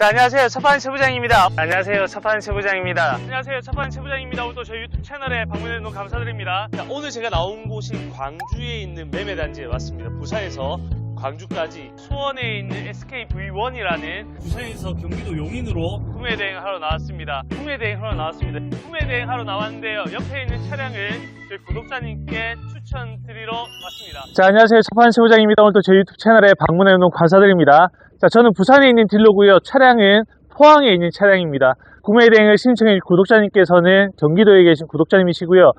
자, 안녕하세요. 첫판 최부장입니다. 안녕하세요. 첫판 최부장입니다. 안녕하세요. 첫판 최부장입니다. 오늘도 저희 유튜브 채널에 방문해 주셔서 감사드립니다. 자, 오늘 제가 나온 곳이 광주에 있는 매매단지에 왔습니다. 부산에서 광주까지 수원에 있는 SKV1이라는 부산에서 경기도 용인으로 구매 대행하러 나왔습니다. 구매 대행하러 나왔는데요. 옆에 있는 차량을 저희 구독자님께 추천드리러 왔습니다. 자, 안녕하세요. 첫판 최부장입니다. 오늘도 저희 유튜브 채널에 방문해 주셔서 감사드립니다. 자, 저는 부산에 있는 딜러고요. 차량은 포항에 있는 차량입니다. 구매 대행을 신청해 주신 구독자님께서는 경기도에 계신 구독자님이시고요.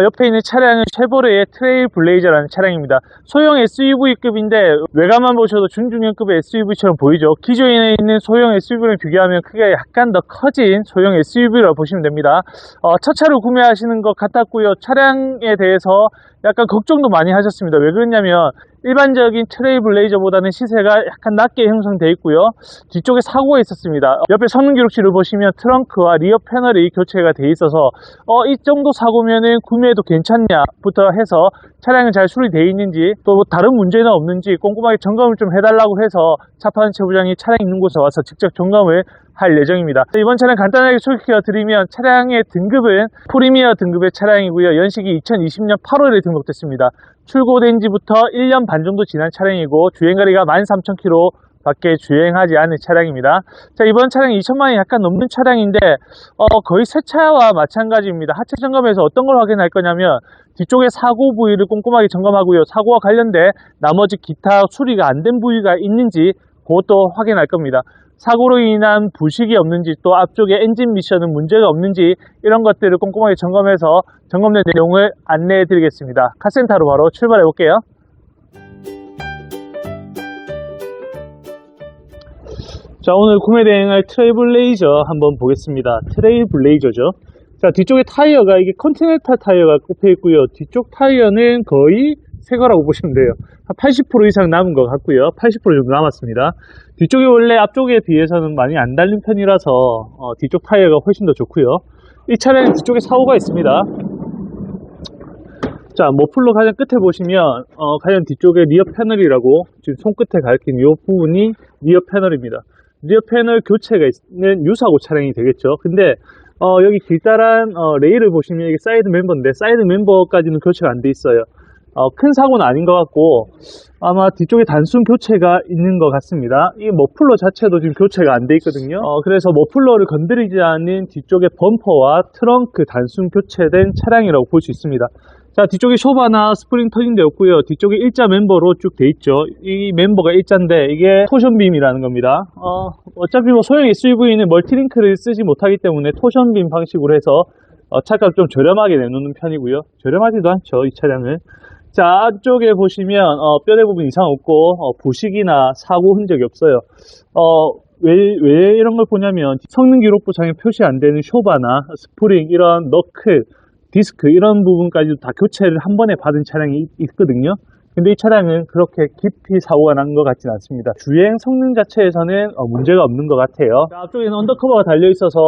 옆에 있는 차량은 쉐보레의 트레일 블레이저라는 차량입니다. 소형 SUV급인데 외관만 보셔도 중중형급의 SUV처럼 보이죠. 기존에 있는 소형 SUV를 비교하면 크기가 약간 더 커진 소형 SUV라고 보시면 됩니다. 첫 차로 구매하시는 것 같았고요. 차량에 대해서 약간 걱정도 많이 하셨습니다. 왜 그러냐면 일반적인 트레일 블레이저보다는 시세가 약간 낮게 형성되어 있고요. 뒤쪽에 사고가 있었습니다. 옆에 성능 기록실을 보시면 트렁크와 리어 패널이 교체가 되어 있어서 이 정도 사고면은 구매해도 괜찮냐부터 해서 차량은 잘 수리되어 있는지 또 다른 문제는 없는지 꼼꼼하게 점검을 좀 해달라고 해서 차판 최부장이 차량 있는 곳에 와서 직접 점검을 할 예정입니다. 이번 차량 간단하게 소개해 드리면 차량의 등급은 프리미어 등급의 차량이고요. 연식이 2020년 8월에 등록됐습니다. 출고된 지부터 1년 반 정도 지난 차량이고 주행거리가 13,000km 밖에 주행하지 않은 차량입니다. 자, 이번 차량이 2천만원이 약간 넘는 차량인데 거의 새 차와 마찬가지입니다. 하체 점검에서 어떤 걸 확인할 거냐면 뒤쪽에 사고 부위를 꼼꼼하게 점검하고요. 사고와 관련된 나머지 기타 수리가 안 된 부위가 있는지 그것도 확인할 겁니다. 사고로 인한 부식이 없는지 또 앞쪽에 엔진 미션은 문제가 없는지 이런 것들을 꼼꼼하게 점검해서 점검된 내용을 안내해 드리겠습니다. 카센터로 바로 출발해 볼게요. 자, 오늘 구매 대행할 트레일 블레이저 한번 보겠습니다. 트레일 블레이저죠. 자, 뒤쪽에 타이어가 이게 컨티넨탈 타이어가 꼽혀 있고요. 뒤쪽 타이어는 거의 새 거라고 보시면 돼요. 한 80% 이상 남은 것 같고요. 80% 정도 남았습니다. 뒤쪽이 원래 앞쪽에 비해서는 많이 안 달린 편이라서 뒤쪽 타이어가 훨씬 더 좋고요. 이 차량은 뒤쪽에 사고가 있습니다. 자, 머플러 가장 끝에 보시면 가장 뒤쪽에 리어 패널이라고 지금 손끝에 가리킨 이 부분이 리어 패널입니다. 리어 패널 교체가 있는 유사고 차량이 되겠죠. 근데 여기 길다란 레일을 보시면 이게 사이드 멤버인데 사이드 멤버까지는 교체가 안 돼 있어요. 큰 사고는 아닌 것 같고 아마 뒤쪽에 단순 교체가 있는 것 같습니다. 이 머플러 자체도 지금 교체가 안 돼 있거든요. 그래서 머플러를 건드리지 않은 뒤쪽의 범퍼와 트렁크 단순 교체된 차량이라고 볼 수 있습니다. 자, 뒤쪽에 쇼바나 스프링 터진데 없고요. 뒤쪽에 일자 멤버로 쭉 돼 있죠. 이 멤버가 일자인데 이게 토션빔이라는 겁니다. 어차피 뭐 소형 SUV는 멀티링크를 쓰지 못하기 때문에 토션빔 방식으로 해서 차값 좀 저렴하게 내놓는 편이고요. 저렴하지도 않죠, 이 차량은. 자, 앞쪽에 보시면 뼈대 부분 이상 없고 부식이나 사고 흔적이 없어요. 왜 이런 걸 보냐면 성능 기록부상에 표시 안 되는 쇼바나 스프링 이런 너클 디스크 이런 부분까지도 다 교체를 한 번에 받은 차량이 있거든요. 근데 이 차량은 그렇게 깊이 사고가 난 것 같지는 않습니다. 주행 성능 자체에서는 문제가 없는 것 같아요. 앞쪽에는 언더커버가 달려 있어서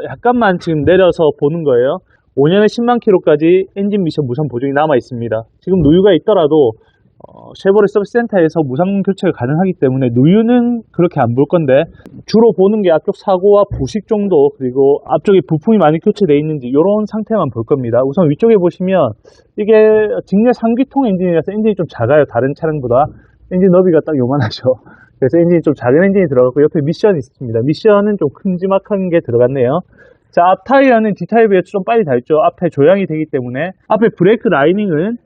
약간만 지금 내려서 보는 거예요. 5년에 10만 킬로까지 엔진 미션 무상 보증이 남아 있습니다. 지금 누유가 있더라도 쉐보레 서비스 센터에서 무상 교체가 가능하기 때문에 누유는 그렇게 안 볼 건데 주로 보는 게 앞쪽 사고와 부식 정도 그리고 앞쪽에 부품이 많이 교체되어 있는지 이런 상태만 볼 겁니다. 우선 위쪽에 보시면 이게 직내 3기통 엔진이라서 엔진이 좀 작아요. 다른 차량보다 엔진 너비가 딱 요만하죠. 그래서 엔진이 좀 작은 엔진이 들어갔고 옆에 미션이 있습니다. 미션은 좀 큼지막한 게 들어갔네요. 자, 앞 타이어는 뒷 타이어에 비해 좀 빨리 닳죠. 앞에 조향이 되기 때문에 앞에 브레이크 라이닝은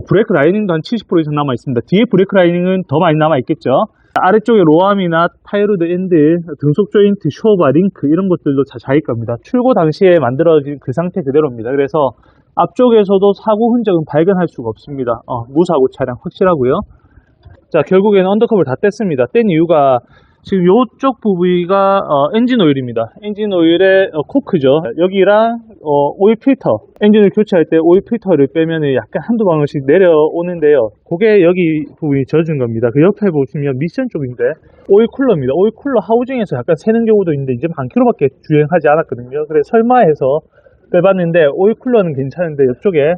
브레이크 라이닝도 한 70% 이상 남아 있습니다. 뒤에 브레이크 라이닝은 더 많이 남아 있겠죠. 아래쪽에 로암이나 타이로드 엔드, 등속 조인트, 쇼바, 링크 이런 것들도 다 자일 겁니다. 출고 당시에 만들어진 그 상태 그대로입니다. 그래서 앞쪽에서도 사고 흔적은 발견할 수가 없습니다. 무사고 차량 확실하고요. 자, 결국에는 언더커버를 다 뗐습니다. 뗀 이유가 지금 이쪽 부위가 엔진 오일입니다. 엔진 오일의 코크죠. 여기랑 오일 필터, 엔진을 교체할 때 오일 필터를 빼면 약간 한두 방울씩 내려오는데요. 그게 여기 부분이 젖은 겁니다. 그 옆에 보시면 미션 쪽인데 오일 쿨러입니다. 오일 쿨러 하우징에서 약간 새는 경우도 있는데 이제 반 킬로밖에 주행하지 않았거든요. 그래서 설마 해서 빼봤는데 오일 쿨러는 괜찮은데 이쪽에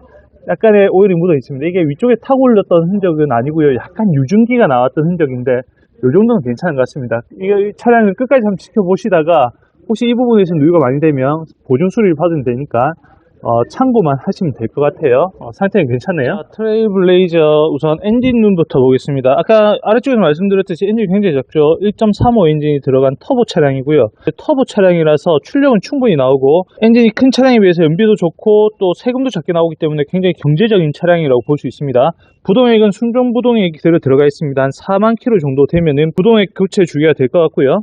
약간의 오일이 묻어 있습니다. 이게 위쪽에 타고 올렸던 흔적은 아니고요. 약간 유증기가 나왔던 흔적인데 이 정도는 괜찮은 것 같습니다. 이 차량을 끝까지 한번 지켜보시다가 혹시 이 부분에서 누유가 많이 되면 보증 수리를 받으면 되니까 참고만 하시면 될 것 같아요. 상태는 괜찮네요. 트레일블레이저 우선 엔진룸부터 보겠습니다. 아까 아래쪽에서 말씀드렸듯이 엔진이 굉장히 작죠. 1.35 엔진이 들어간 터보 차량이고요. 터보 차량이라서 출력은 충분히 나오고 엔진이 큰 차량에 비해서 연비도 좋고 또 세금도 적게 나오기 때문에 굉장히 경제적인 차량이라고 볼 수 있습니다. 부동액은 순정 부동액이 그대로 들어가 있습니다. 한 4만 킬로 정도 되면은 부동액 교체 주기가 될 것 같고요.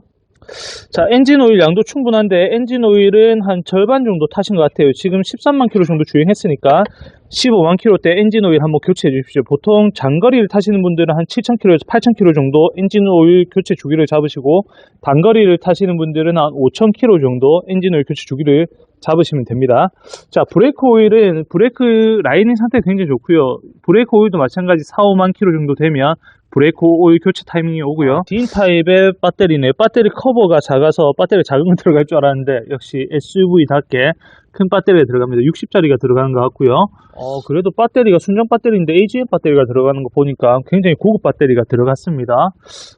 자, 엔진 오일 양도 충분한데 엔진 오일은 한 절반 정도 타신 것 같아요. 지금 13만 킬로 정도 주행했으니까 15만 킬로대 엔진 오일 한번 교체해 주십시오. 보통 장거리를 타시는 분들은 한 7천 킬로에서 8천 킬로 정도 엔진 오일 교체 주기를 잡으시고 단거리를 타시는 분들은 한 5천 킬로 정도 엔진 오일 교체 주기를 잡으시면 됩니다. 자, 브레이크 오일은 브레이크 라이닝 상태가 굉장히 좋고요. 브레이크 오일도 마찬가지 4, 5만 킬로 정도 되면 브레이크 오일 교체 타이밍이 오고요. D타입의 배터리네요. 배터리 커버가 작아서 배터리가 작은 거 들어갈 줄 알았는데 역시 SUV답게 큰 배터리가 들어갑니다. 60짜리가 들어가는 것 같고요. 그래도 배터리가 순정 배터리인데 AGM 배터리가 들어가는 거 보니까 굉장히 고급 배터리가 들어갔습니다.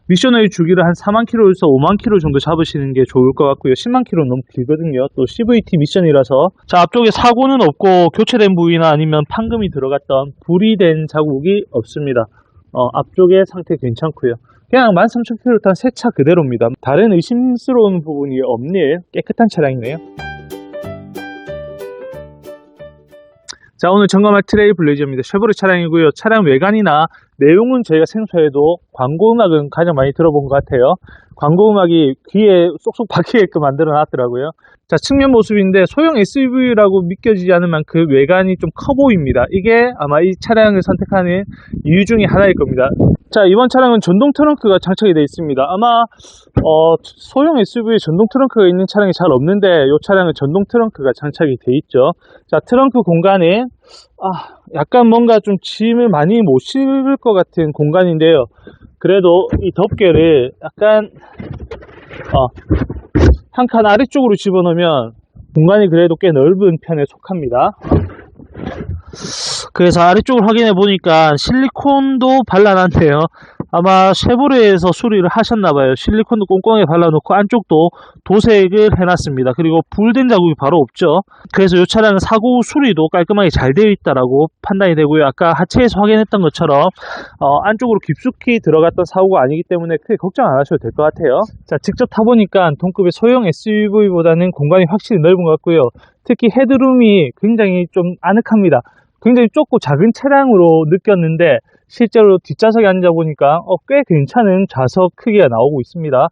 미션 오일 주기를 한 4만 킬로에서 5만 킬로 정도 잡으시는 게 좋을 것 같고요. 10만 킬로는 너무 길거든요. 또 CVT 미션이라서. 자, 앞쪽에 사고는 없고 교체된 부위나 아니면 판금이 들어갔던 불이 된 자국이 없습니다. 앞쪽에 상태 괜찮고요. 그냥 13,000km 탄 새 차 그대로입니다. 다른 의심스러운 부분이 없는 깨끗한 차량이네요. 자, 오늘 점검할 트레일블레이저입니다. 쉐보레 차량이고요. 차량 외관이나 내용은 저희가 생소해도 광고 음악은 가장 많이 들어본 것 같아요. 광고 음악이 귀에 쏙쏙 박히게끔 만들어 놨더라고요. 자, 측면 모습인데 소형 SUV라고 믿겨지지 않을 만큼 외관이 좀 커 보입니다. 이게 아마 이 차량을 선택하는 이유 중에 하나일 겁니다. 자, 이번 차량은 전동 트렁크가 장착이 되어 있습니다. 아마 소형 SUV에 전동 트렁크가 있는 차량이 잘 없는데 이 차량은 전동 트렁크가 장착이 되어 있죠. 자, 트렁크 공간에 약간 뭔가 좀 짐을 많이 못 실을 것 같은 공간인데요. 그래도 이 덮개를 약간 한 칸 아래쪽으로 집어넣으면 공간이 그래도 꽤 넓은 편에 속합니다. 그래서 아래쪽을 확인해 보니까 실리콘도 발라놨네요. 아마 쉐보레에서 수리를 하셨나봐요. 실리콘도 꼼꼼하게 발라놓고 안쪽도 도색을 해놨습니다. 그리고 불된 자국이 바로 없죠. 그래서 이 차량은 사고 후 수리도 깔끔하게 잘 되어 있다라고 판단이 되고요. 아까 하체에서 확인했던 것처럼 안쪽으로 깊숙이 들어갔던 사고가 아니기 때문에 크게 걱정 안 하셔도 될 것 같아요. 자, 직접 타보니까 동급의 소형 SUV보다는 공간이 확실히 넓은 것 같고요. 특히 헤드룸이 굉장히 좀 아늑합니다. 굉장히 좁고 작은 차량으로 느꼈는데 실제로 뒷좌석에 앉아보니까 꽤 괜찮은 좌석 크기가 나오고 있습니다.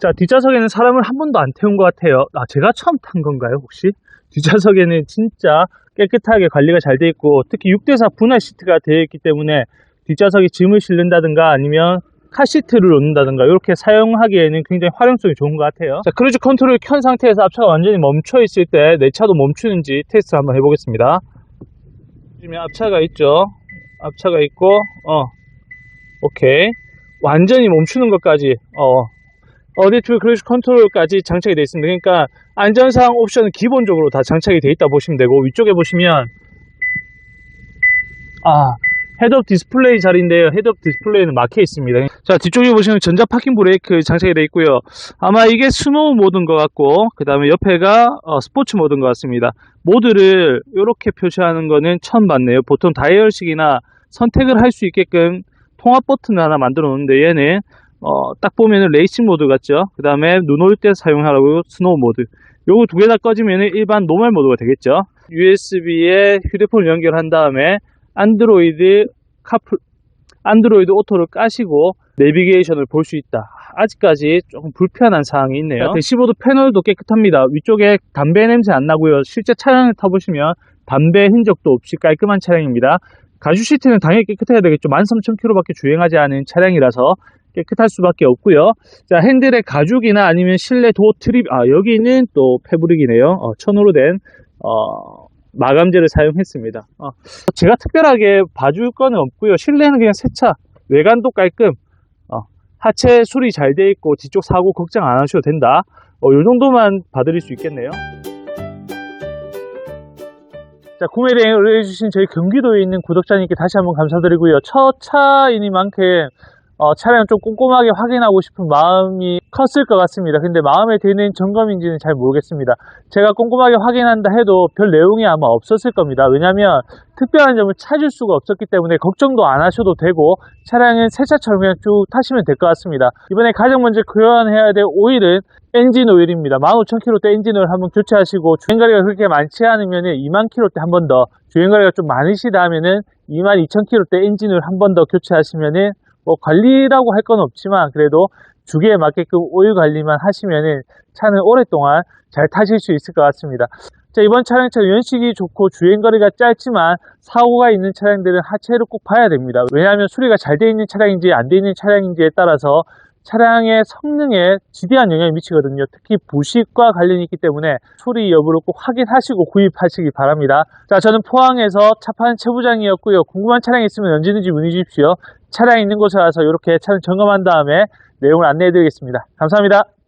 자, 뒷좌석에는 사람을 한 번도 안 태운 것 같아요. 제가 처음 탄 건가요 혹시? 뒷좌석에는 진짜 깨끗하게 관리가 잘 되어 있고 특히 6대4 분할 시트가 되어 있기 때문에 뒷좌석에 짐을 실른다든가 아니면 카시트를 놓는다든가 이렇게 사용하기에는 굉장히 활용성이 좋은 것 같아요. 자, 크루즈 컨트롤을 켠 상태에서 앞차가 완전히 멈춰 있을 때 내 차도 멈추는지 테스트를 한번 해보겠습니다. 지금 앞차가 있죠. 앞차가 있고 오케이, 완전히 멈추는 것까지 어댑티브 크루즈 컨트롤까지 장착이 되어 있습니다. 그러니까 안전사항 옵션은 기본적으로 다 장착이 되어 있다 보시면 되고 위쪽에 보시면 헤드업 디스플레이 자리인데요. 헤드업 디스플레이는 막혀 있습니다. 자, 뒤쪽에 보시면 전자 파킹 브레이크 장착이 되어 있고요. 아마 이게 스노우 모드인 것 같고 그 다음에 옆에가 스포츠 모드인 것 같습니다. 모드를 이렇게 표시하는 거는 처음 봤네요. 보통 다이얼식이나 선택을 할 수 있게끔 통합 버튼을 하나 만들어 놓는데 얘는 딱 보면은 레이싱 모드 같죠. 그 다음에 눈 올 때 사용하라고 스노우 모드. 요거 두 개 다 꺼지면은 일반 노멀 모드가 되겠죠. USB에 휴대폰을 연결한 다음에 안드로이드 오토를 까시고 내비게이션을 볼 수 있다. 아직까지 조금 불편한 사항이 있네요. 대시보드 패널도 깨끗합니다. 위쪽에 담배 냄새 안 나고요. 실제 차량을 타보시면 담배 흔적도 없이 깔끔한 차량입니다. 가죽 시트는 당연히 깨끗해야 되겠죠. 13,000km 밖에 주행하지 않은 차량이라서 깨끗할 수밖에 없고요. 자, 핸들에 가죽이나 아니면 실내 도어 트립, 여기는 또 패브릭이네요. 천으로 된 마감재를 사용했습니다. 제가 특별하게 봐줄 거는 없고요. 실내는 그냥 새 차, 외관도 깔끔, 하체 수리 잘 돼 있고 뒤쪽 사고 걱정 안 하셔도 된다. 요 정도만 봐드릴 수 있겠네요. 자, 구매를 해주신 저희 경기도에 있는 구독자님께 다시 한번 감사드리고요. 첫 차이니만큼 차량을 좀 꼼꼼하게 확인하고 싶은 마음이 컸을 것 같습니다. 근데 마음에 드는 점검인지는 잘 모르겠습니다. 제가 꼼꼼하게 확인한다 해도 별 내용이 아마 없었을 겁니다. 왜냐면 특별한 점을 찾을 수가 없었기 때문에 걱정도 안 하셔도 되고 차량은 새 차처럼 그냥 쭉 타시면 될 것 같습니다. 이번에 가장 먼저 교환해야 될 오일은 엔진 오일입니다. 15,000km대 엔진 오일 한번 교체하시고 주행거리가 그렇게 많지 않으면 20,000km대 한 번 더, 주행거리가 좀 많으시다 하면은 22,000km대 엔진 오일 한 번 더 교체하시면은 뭐 관리라고 할 건 없지만 그래도 주기에 맞게끔 오일 관리만 하시면은 차는 오랫동안 잘 타실 수 있을 것 같습니다. 자, 이번 차량처럼 연식이 좋고 주행거리가 짧지만 사고가 있는 차량들은 하체를 꼭 봐야 됩니다. 왜냐하면 수리가 잘 되어 있는 차량인지 안 되어 있는 차량인지에 따라서 차량의 성능에 지대한 영향을 미치거든요. 특히 부식과 관련이 있기 때문에 수리 여부를 꼭 확인하시고 구입하시기 바랍니다. 자, 저는 포항에서 차 파는 최 부장이었고요. 궁금한 차량이 있으면 언제든지 문의 주십시오. 차량 있는 곳에 와서 이렇게 차를 점검한 다음에 내용을 안내해 드리겠습니다. 감사합니다.